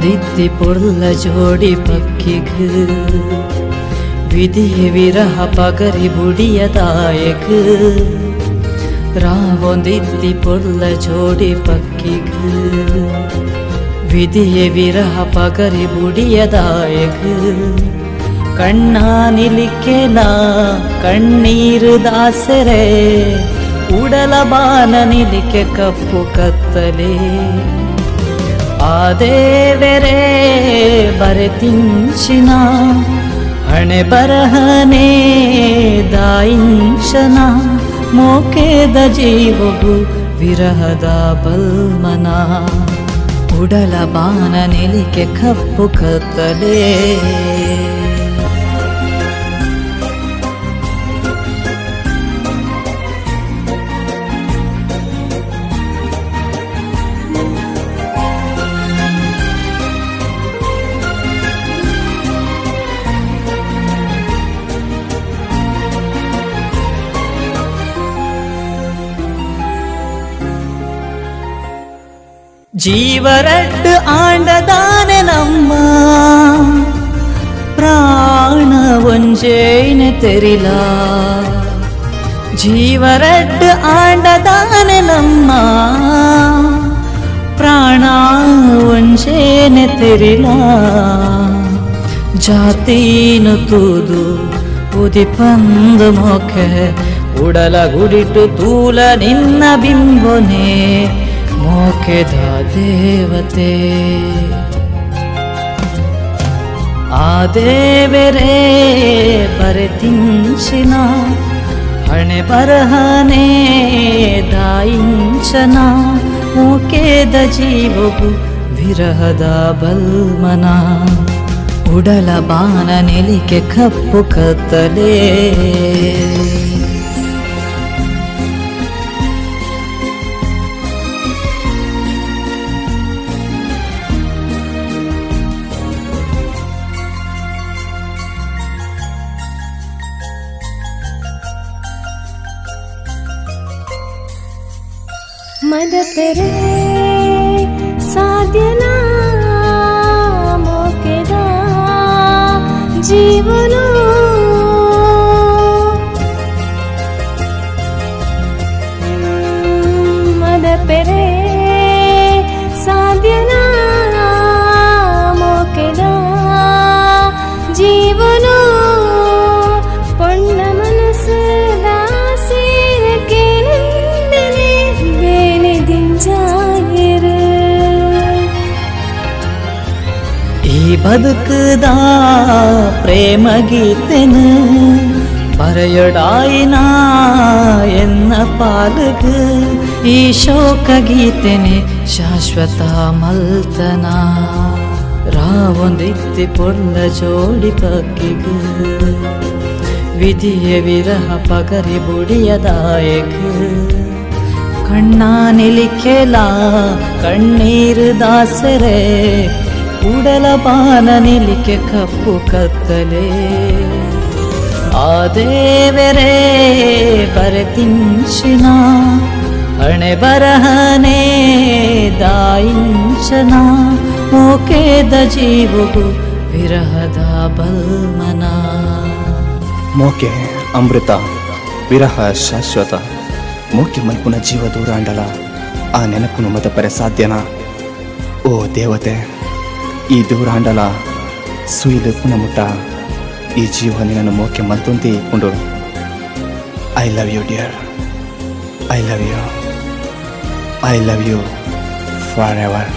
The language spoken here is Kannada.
ರಾವೊಂದಿತ್ತಿ ಪೊರ್ಲ ಜೋಡಿ ಪಕ್ಕಿಗ್ ವಿಧಿಯ ವಿರಹ ಪಗರಿ ಬುಡಿಯದಾಯಗ್ ರಾವೊಂದಿತ್ತಿ ಪೊರ್ಲ ಜೋಡಿ ಪಕ್ಕಿಗ್ ವಿಧಿಯ ವಿರಹ ಪಗರಿ ಬುಡಿಯದಾಯಗ್ ಕಣ್ಣಾನಿಲಿಕ್ಕೆಲ ಕಣ್ಣೀರು ದಾಸರೆ ಉಡಲ ಬಾನನಿಲಿಕೆ ಕಪ್ಪು ಕತ್ತಲೆ ಆದೇವೆರೆ ಬರೆತಿಂಚಿನ ಹಣೆ ಬರಹನೇ ದಾಯಿಂಚನ ಮೋಕೆದ ಜೀವವು ವಿರಹದ ಬಲ್ಮನ ಉಡಲ ಬಾನನಿಲಿಕೆ ಕಪ್ಪು ಕತ್ತಲೆ ಜೀವರಡ್ಡು ಆಂಡದಾನೆ ನಮ್ಮ ಪ್ರಾಣ ಒಂಜೇನೆ ತೆರಿಲ ಜೀವರಡ್ಡು ಆಂಡದಾನೆ ನಮ್ಮ ಪ್ರಾಣ ಒಂಜೇನೆ ತೆರಿಲ ಜಾತೀನು ತೂದು ಉದಿಪಂದು ಮೊಕೆ ಉಡಲ ಗುಡಿಟ್ಟು ತೂಲ ನಿನ್ನ ಬಿಂಬೊನೆ ಮೋಕೆದ ದೇವತೆ ಆ ದೇವರೇ ಬರೆತಿಂಚಿನ ಹಣೆ ಬರಹನೇ ದಾಯಿಂಚನ ಮೋಕೆದ ಜೀವವು ವಿರಹದ ಬಲ್ಮನ ಉಡಲ ಬಾನ ನೆಲಿಕೆ ಕಪ್ಪು ಕತ್ತಲೆ ಮದಪೆರೆ ಸಾಧ್ಯನ ಮೋಕೆದ ಜೀವನ ಮದಪೆರೆ ಸಾಧ್ಯನ ಮೋಕೆದ ಜೀವನ ಪೊಣ್ಣ ಮನಸ್ಸು ಈ ಬದುಕದ ಪ್ರೇಮ ಗೀತೆನ ಬರೆಯೊಡಾಯಿನ ಎನ್ನ ಪಾಲಗ ಈ ಶೋಕ ಗೀತೆನೆ ಶಾಶ್ವತ ಮಲ್ತನ ರಾವೊಂದಿತ್ತಿ ಪೊರ್ಲ ಜೋಡಿ ಪಕ್ಕಿಗ ವಿಧಿಯ ವಿರಹ ಪಗರಿ ಬುಡಿಯದಾಯಗ ಕಣ್ಣಾನಿಲಿಕ್ಕೆಲ ಕಣ್ಣೀರು ದಾಸರೆ ಉಡಲ ಬಾನನಿಲಿಕೆ ಕಪ್ಪು ಕತ್ತಲೆ ಆ ದೇವರೇ ಬರೆತಿಂಚಿನ ಹಣೆ ಬರಹನೇ ದಾಯಿಂಚನ ಮೋಕೆದ ಜೀವವು ವಿರಹದ ಬಲ್ಮನ ಮೋಕೆ ಅಮೃತ ವಿರಹ ಶಾಶ್ವತ ಮೋಕೆ ಮಲ್ಪುನ ಜೀವ ದೂರ ಅಂಡಲ ಆ ನೆನಪುನು ಮದಪರೆ ಸಾಧ್ಯನಾ ಓ ದೇವತೆ ಈ ದೂರಾಂಡಲ ಸುಯಿಲು ಪುನಮುಟ್ಟ ಈ ಜೀವ ನಿನ್ನನ್ನು ಮೋಕೆ ಮಲ್ತುಂತಿ ಉಂಡು I love you dear I love you for ever.